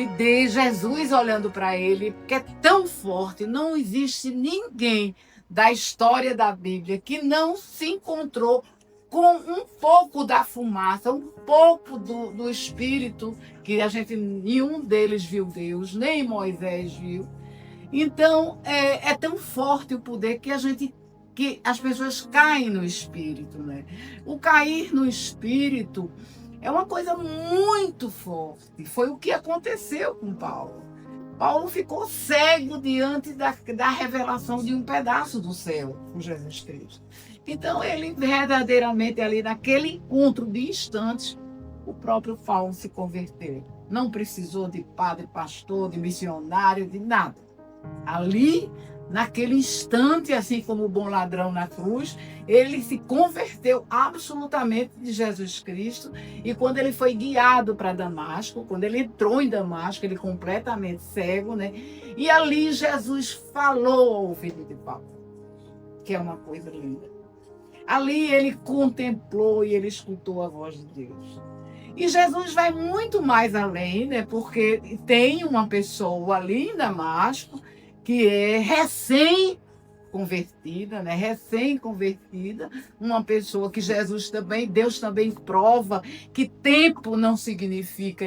de Jesus olhando para ele, porque é tão forte. Não existe ninguém da história da Bíblia que não se encontrou com um pouco da fumaça, um pouco do Espírito, que a gente, nenhum deles viu Deus, nem Moisés viu. Então, é tão forte o poder que as pessoas caem no Espírito, né? O cair no Espírito é uma coisa muito forte. Foi o que aconteceu com Paulo. Paulo ficou cego diante da revelação de um pedaço do céu com Jesus Cristo. Então, ele verdadeiramente, ali naquele encontro de instantes, o próprio Paulo se converteu. Não precisou de padre, pastor, de missionário, de nada. Ali, naquele instante, assim como o bom ladrão na cruz, ele se converteu absolutamente de Jesus Cristo. E quando ele foi guiado para Damasco, quando ele entrou em Damasco, ele completamente cego, né? E ali Jesus falou ao ouvido de Paulo, que é uma coisa linda. Ali ele contemplou e ele escutou a voz de Deus. E Jesus vai muito mais além, né? Porque tem uma pessoa ali em Damasco que é recém-convertida, né? Recém-convertida, uma pessoa que Deus também prova que tempo não significa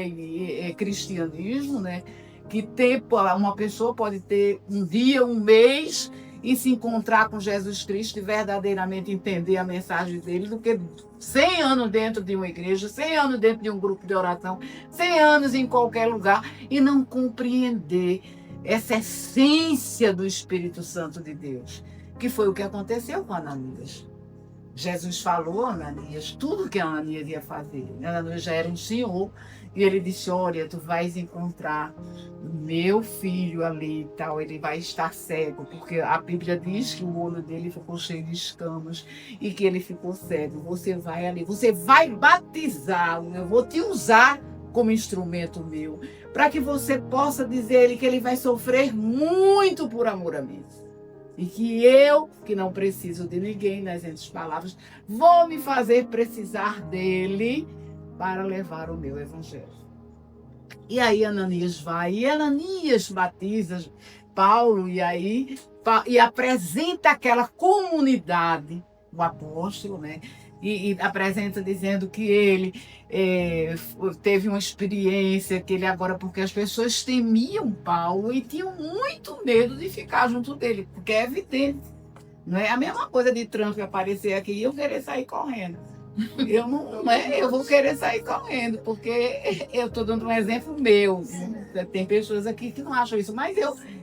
cristianismo, né? Que tempo, uma pessoa pode ter um dia, um mês e se encontrar com Jesus Cristo e verdadeiramente entender a mensagem dele, do que 100 anos dentro de uma igreja, 100 anos dentro de um grupo de oração, 100 anos em qualquer lugar e não compreender essa essência do Espírito Santo de Deus, que foi o que aconteceu com Ananias. Jesus falou a Ananias tudo que Ananias ia fazer. Ananias já era um senhor e ele disse: olha, tu vais encontrar meu filho ali e tal, ele vai estar cego, porque a Bíblia diz que o olho dele ficou cheio de escamas e que ele ficou cego. Você vai ali, você vai batizá-lo, eu vou te usar como instrumento meu, para que você possa dizer a ele que ele vai sofrer muito por amor a mim. E que eu, que não preciso de ninguém, nas outras palavras, vou me fazer precisar dele para levar o meu evangelho. E aí Ananias vai, e Ananias batiza Paulo, e apresenta aquela comunidade, o apóstolo, né? E apresenta dizendo que ele teve uma experiência, que ele agora, porque as pessoas temiam Paulo e tinham muito medo de ficar junto dele, porque é evidente. Não é a mesma coisa de Trump aparecer aqui e eu querer sair correndo. Eu vou querer sair correndo, porque eu estou dando um exemplo meu. Tem pessoas aqui que não acham isso, mas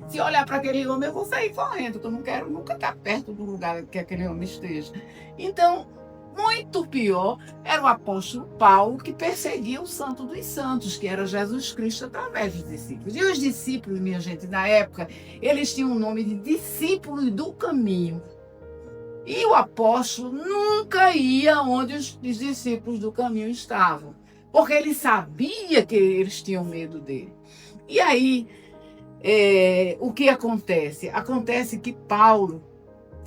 se olhar para aquele homem, eu vou sair correndo, porque eu não quero nunca estar perto do lugar que aquele homem esteja. Então, muito pior era o apóstolo Paulo, que perseguia o santo dos santos, que era Jesus Cristo, através dos discípulos. E os discípulos, minha gente, na época, eles tinham o nome de discípulos do caminho. E o apóstolo nunca ia onde os discípulos do caminho estavam, porque ele sabia que eles tinham medo dele. E aí, o que acontece? Acontece que Paulo,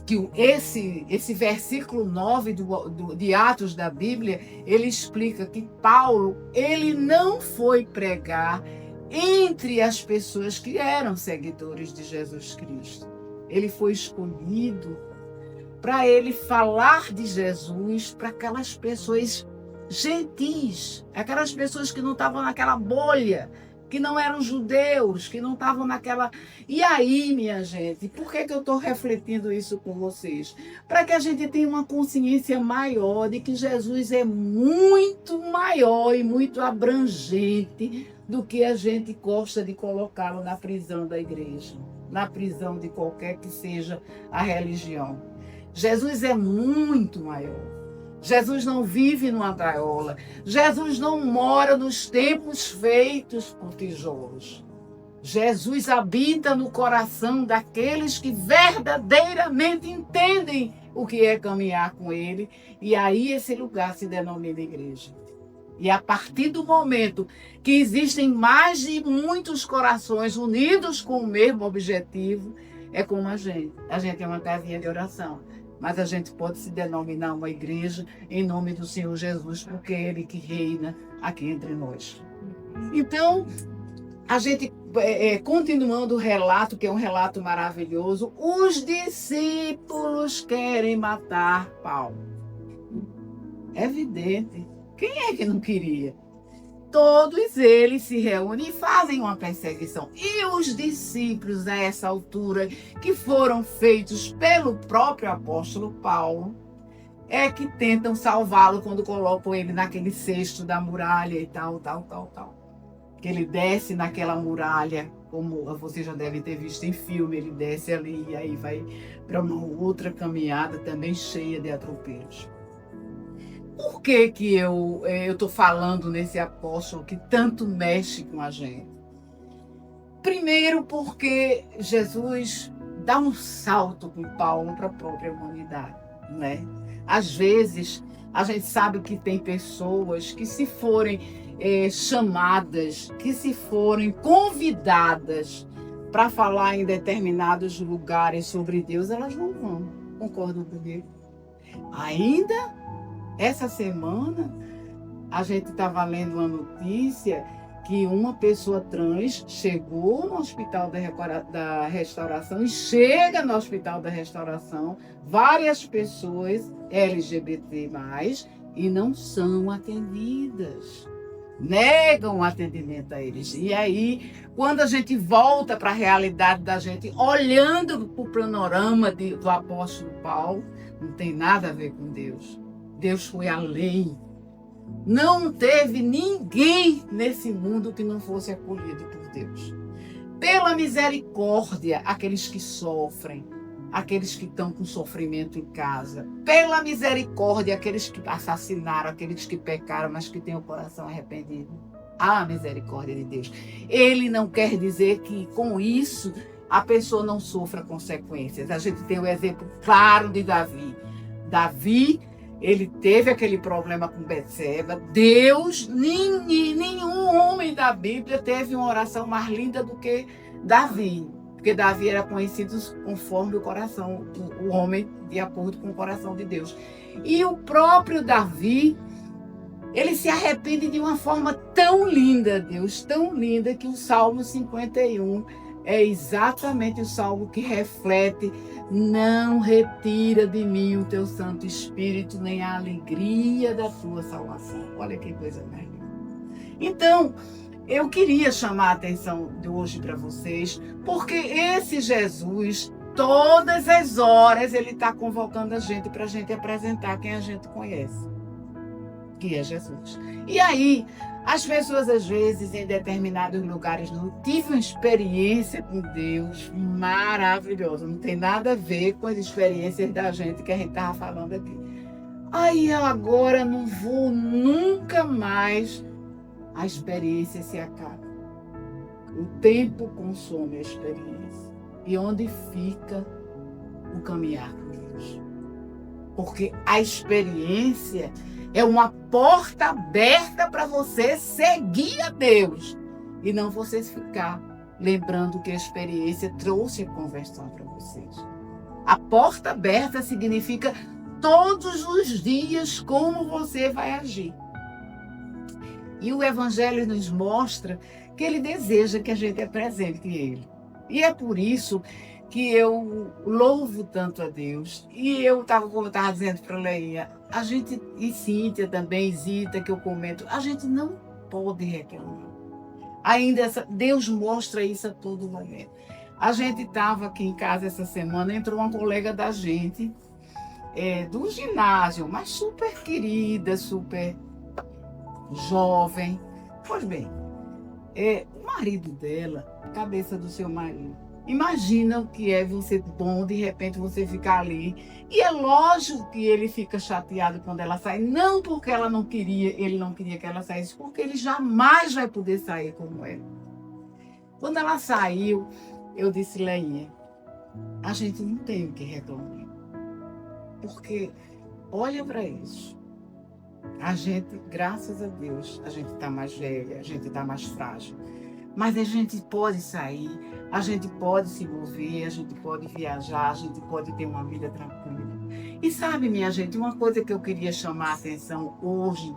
que esse versículo 9 de Atos da Bíblia, ele explica que Paulo, ele não foi pregar entre as pessoas que eram seguidores de Jesus Cristo. Ele foi escolhido para ele falar de Jesus para aquelas pessoas gentis, aquelas pessoas que não estavam naquela bolha, que não eram judeus, que não estavam naquela... E aí, minha gente, por que eu estou refletindo isso com vocês? Para que a gente tenha uma consciência maior de que Jesus é muito maior e muito abrangente do que a gente gosta de colocá-lo na prisão da igreja, na prisão de qualquer que seja a religião. Jesus é muito maior. Jesus não vive numa gaiola. Jesus não mora nos templos feitos por tijolos. Jesus habita no coração daqueles que verdadeiramente entendem o que é caminhar com ele. E aí esse lugar se denomina igreja. E a partir do momento que existem mais de muitos corações unidos com o mesmo objetivo, é como a gente. A gente é uma casinha de oração. Mas a gente pode se denominar uma igreja em nome do Senhor Jesus, porque é Ele que reina aqui entre nós. Então, A gente, continuando o relato, que é um relato maravilhoso, os discípulos querem matar Paulo. É evidente. Quem é que não queria? Todos eles se reúnem e fazem uma perseguição. E os discípulos, a essa altura, que foram feitos pelo próprio apóstolo Paulo, é que tentam salvá-lo quando colocam ele naquele cesto da muralha e tal. Que ele desce naquela muralha, como você já deve ter visto em filme, ele desce ali e aí vai para uma outra caminhada também cheia de atropelos. Por que que eu estou falando nesse apóstolo que tanto mexe com a gente? Primeiro porque Jesus dá um salto com Paulo para a própria humanidade, né? Às vezes, a gente sabe que tem pessoas que se forem chamadas, que se forem convidadas para falar em determinados lugares sobre Deus, elas não vão. Concordam comigo? Ainda essa semana, a gente estava lendo uma notícia que uma pessoa trans chegou no Hospital da Restauração e chega no Hospital da Restauração várias pessoas LGBT+, e não são atendidas. Negam o atendimento a eles. E aí, quando a gente volta para a realidade da gente, olhando para o panorama do apóstolo Paulo, não tem nada a ver com Deus. Deus foi além. Não teve ninguém nesse mundo que não fosse acolhido por Deus. Pela misericórdia, aqueles que sofrem, aqueles que estão com sofrimento em casa. Pela misericórdia, aqueles que assassinaram, aqueles que pecaram, mas que têm o coração arrependido. A misericórdia de Deus. Ele não quer dizer que com isso a pessoa não sofra consequências. A gente tem o exemplo claro de Davi. Davi, ele teve aquele problema com Betseba. Deus, nenhum homem da Bíblia teve uma oração mais linda do que Davi. Porque Davi era conhecido conforme o coração, o homem de acordo com o coração de Deus. E o próprio Davi, ele se arrepende de uma forma tão linda, Deus, tão linda, que o Salmo 51 é exatamente o salmo que reflete: não retira de mim o teu Santo Espírito, nem a alegria da tua salvação. Olha que coisa mais linda. Então, eu queria chamar a atenção de hoje para vocês, porque esse Jesus, todas as horas, ele está convocando a gente para a gente apresentar quem a gente conhece, que é Jesus. E aí, as pessoas, às vezes, em determinados lugares, não tive uma experiência com Deus maravilhosa. Não tem nada a ver com as experiências da gente que a gente estava falando aqui. Aí, eu agora não vou nunca mais. A experiência se acaba. O tempo consome a experiência. E onde fica o caminhar com Deus? Porque a experiência é uma porta aberta para você seguir a Deus. E não você ficar lembrando que a experiência trouxe a conversão para vocês. A porta aberta significa todos os dias como você vai agir. E o Evangelho nos mostra que ele deseja que a gente apresente ele. E é por isso que eu louvo tanto a Deus. E como eu estava dizendo para a Leinha, a gente, e Cíntia também, Zita, que eu comento, a gente não pode reclamar. Ainda Deus mostra isso a todo momento. A gente estava aqui em casa essa semana, entrou uma colega da gente, do ginásio, mas super querida, super jovem. Pois bem, o marido dela, cabeça do seu marido, imagina o que é você bom, de repente você ficar ali. E é lógico que ele fica chateado quando ela sai, não porque ele não queria que ela saísse, porque ele jamais vai poder sair como ela. Quando ela saiu, eu disse: Leinha, a gente não tem o que reclamar. Porque olha para isso. A gente, graças a Deus, a gente está mais velha, a gente está mais frágil. Mas a gente pode sair, a gente pode se mover, a gente pode viajar, a gente pode ter uma vida tranquila. E sabe, minha gente, uma coisa que eu queria chamar a atenção hoje,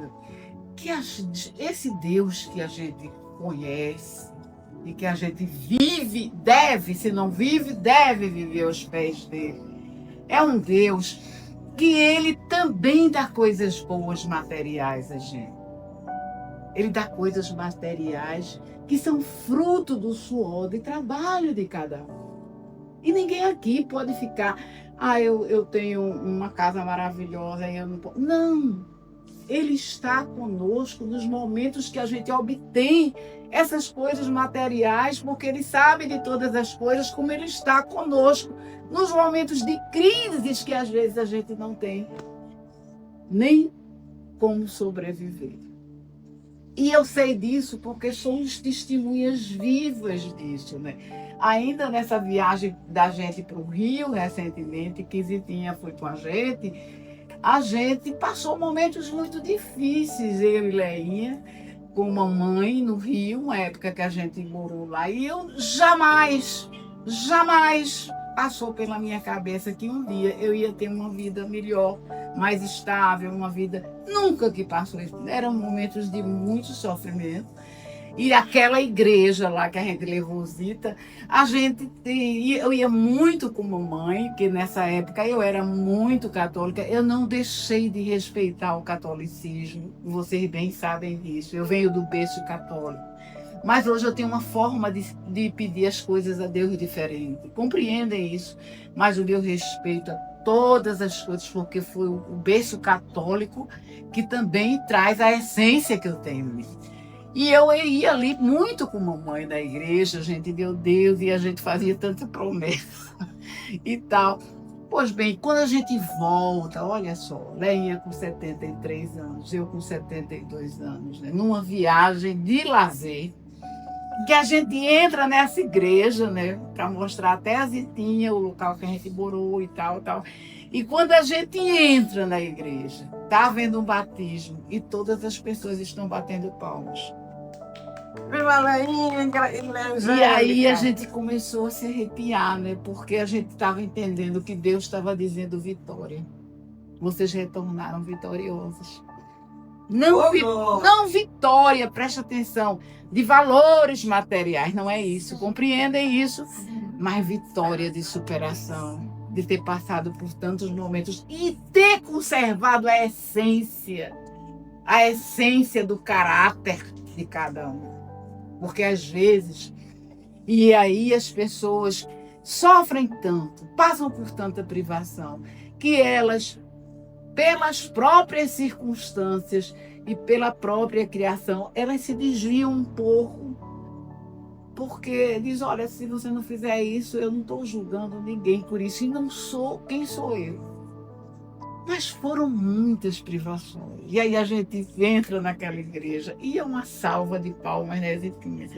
que esse Deus que a gente conhece, e que a gente vive, deve, se não vive, deve viver aos pés dele. É um Deus que ele também dá coisas boas materiais a gente. Ele dá coisas materiais que são fruto do suor, de trabalho de cada um. E ninguém aqui pode ficar, eu tenho uma casa maravilhosa e eu não posso. Não! Ele está conosco nos momentos que a gente obtém essas coisas materiais, porque ele sabe de todas as coisas, como ele está conosco nos momentos de crises que às vezes a gente não tem nem como sobreviver. E eu sei disso porque somos testemunhas vivas disso, né? Ainda nessa viagem da gente para o Rio, recentemente, que Zitinha foi com a gente passou momentos muito difíceis, eu e Leinha, com mamãe no Rio, uma época que a gente morou lá, e eu jamais passou pela minha cabeça que um dia eu ia ter uma vida melhor, mais estável, uma vida nunca que passou isso. Eram momentos de muito sofrimento. E aquela igreja lá que a gente levou Zita, eu ia muito com mamãe, que nessa época eu era muito católica, eu não deixei de respeitar o catolicismo, vocês bem sabem disso, eu venho do berço católico. Mas hoje eu tenho uma forma de pedir as coisas a Deus diferente. Compreendem isso, mas o meu respeito a todas as coisas, porque foi o berço católico que também traz a essência que eu tenho em mim. E eu ia ali muito com a mamãe na igreja, a gente, meu Deus, e a gente fazia tanta promessa e tal. Pois bem, quando a gente volta, olha só, Leinha com 73 anos, eu com 72 anos, né, numa viagem de lazer, que a gente entra nessa igreja, né, para mostrar até a Zitinha, o local que a gente morou e tal. E quando a gente entra na igreja, tá havendo um batismo e todas as pessoas estão batendo palmas. E aí a gente começou a se arrepiar, né? Porque a gente estava entendendo que Deus estava dizendo vitória. Vocês retornaram vitoriosos. Não vitória, presta atenção, de valores materiais, não é isso. Compreendem isso? Mas vitória de superação, de ter passado por tantos momentos e ter conservado a essência do caráter de cada um. Porque às vezes, e aí as pessoas sofrem tanto, passam por tanta privação, que elas, pelas próprias circunstâncias e pela própria criação, elas se desviam um pouco. Porque diz, olha, se você não fizer isso, eu não estou julgando ninguém por isso, e não sou, quem sou eu? Mas foram muitas privações. E aí a gente entra naquela igreja e é uma salva de palmas, né, Zitinha?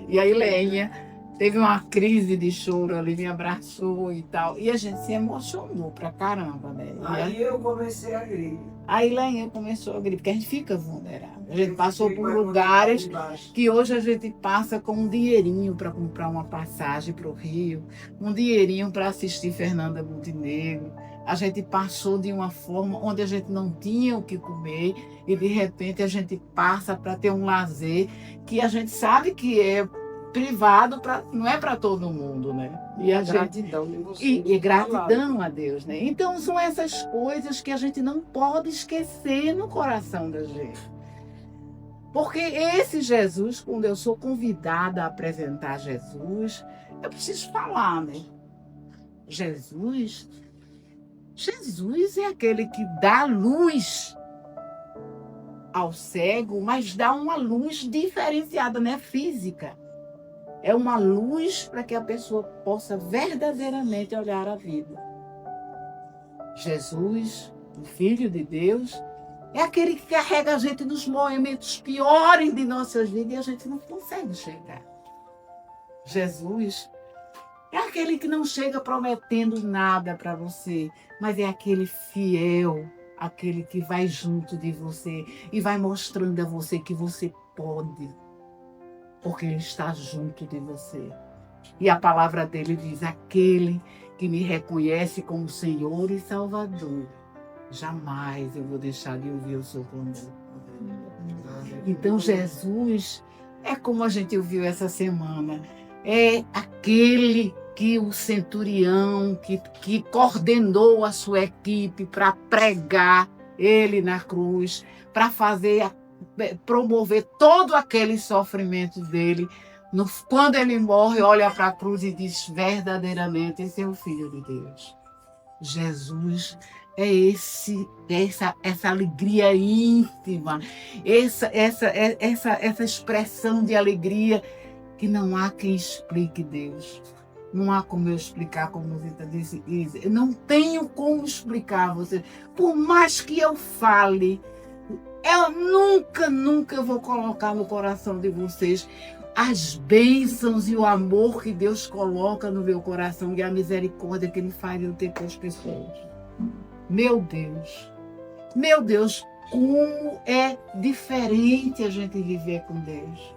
E aí Leinha teve uma crise de choro ali, me abraçou e tal. E a gente se emocionou pra caramba, né? Aí eu comecei a gritar. Aí Leinha começou a gritar, porque a gente fica vulnerável. A gente passou por lugares que hoje a gente passa com um dinheirinho para comprar uma passagem para o Rio, um dinheirinho para assistir Fernanda Montenegro. A gente passou de uma forma onde a gente não tinha o que comer e de repente a gente passa para ter um lazer que a gente sabe que é privado, não é para todo mundo, né? E a gratidão de você. E gratidão a Deus, né? Então são essas coisas que a gente não pode esquecer no coração da gente. Porque esse Jesus, quando eu sou convidada a apresentar Jesus, eu preciso falar, né? Jesus é aquele que dá luz ao cego, mas dá uma luz diferenciada, não é física. É uma luz para que a pessoa possa verdadeiramente olhar a vida. Jesus, o Filho de Deus, é aquele que carrega a gente nos momentos piores de nossas vidas e a gente não consegue chegar. Jesus é aquele que não chega prometendo nada para você, mas é aquele fiel, aquele que vai junto de você e vai mostrando a você que você pode, porque Ele está junto de você. E a palavra dele diz, aquele que me reconhece como Senhor e Salvador, jamais eu vou deixar de ouvir o seu clamor. Então Jesus É como a gente ouviu essa semana. É aquele que o centurião, que coordenou a sua equipe para pregar ele na cruz, para promover todo aquele sofrimento dele. Quando ele morre, olha para a cruz e diz: verdadeiramente, esse é o Filho de Deus. Jesus é essa alegria íntima, essa expressão de alegria que não há quem explique Deus. Não há como eu explicar, como Zita disse. Eu não tenho como explicar a você. Por mais que eu fale, eu nunca vou colocar no coração de vocês as bênçãos e o amor que Deus coloca no meu coração e a misericórdia que Ele faz eu ter com as pessoas. Meu Deus, como é diferente a gente viver com Deus.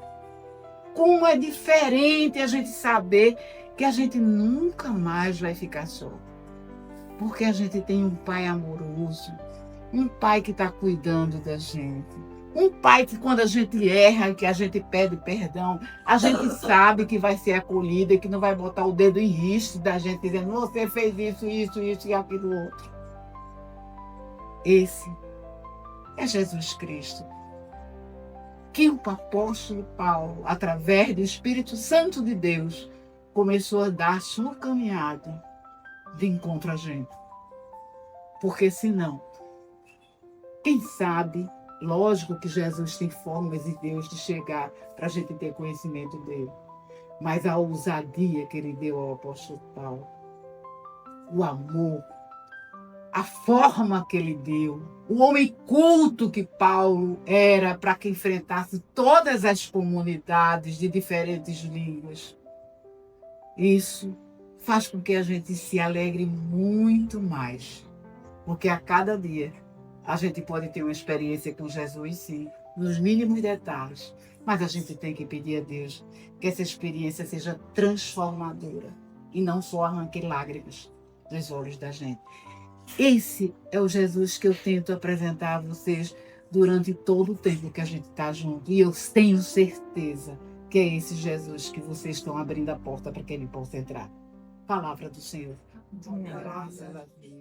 Como é diferente a gente saber que a gente nunca mais vai ficar só. Porque a gente tem um Pai amoroso, um Pai que está cuidando da gente. Um Pai que quando a gente erra, que a gente pede perdão, a gente sabe que vai ser acolhida e que não vai botar o dedo em risco da gente dizendo: você fez isso e aquilo outro. Esse é Jesus Cristo. Que o apóstolo Paulo, através do Espírito Santo de Deus, começou a dar a sua caminhada de encontro a gente. Porque senão, quem sabe, lógico que Jesus tem formas e Deus de chegar para a gente ter conhecimento dele. Mas a ousadia que ele deu ao apóstolo Paulo, o amor, a forma que ele deu, o homem culto que Paulo era para que enfrentasse todas as comunidades de diferentes línguas. Isso faz com que a gente se alegre muito mais, porque a cada dia a gente pode ter uma experiência com Jesus, sim, nos mínimos detalhes, mas a gente tem que pedir a Deus que essa experiência seja transformadora e não só arranque lágrimas dos olhos da gente. Esse é o Jesus que eu tento apresentar a vocês durante todo o tempo que a gente está junto. E eu tenho certeza que é esse Jesus que vocês estão abrindo a porta para que ele possa entrar. Palavra do Senhor. Graças a Deus.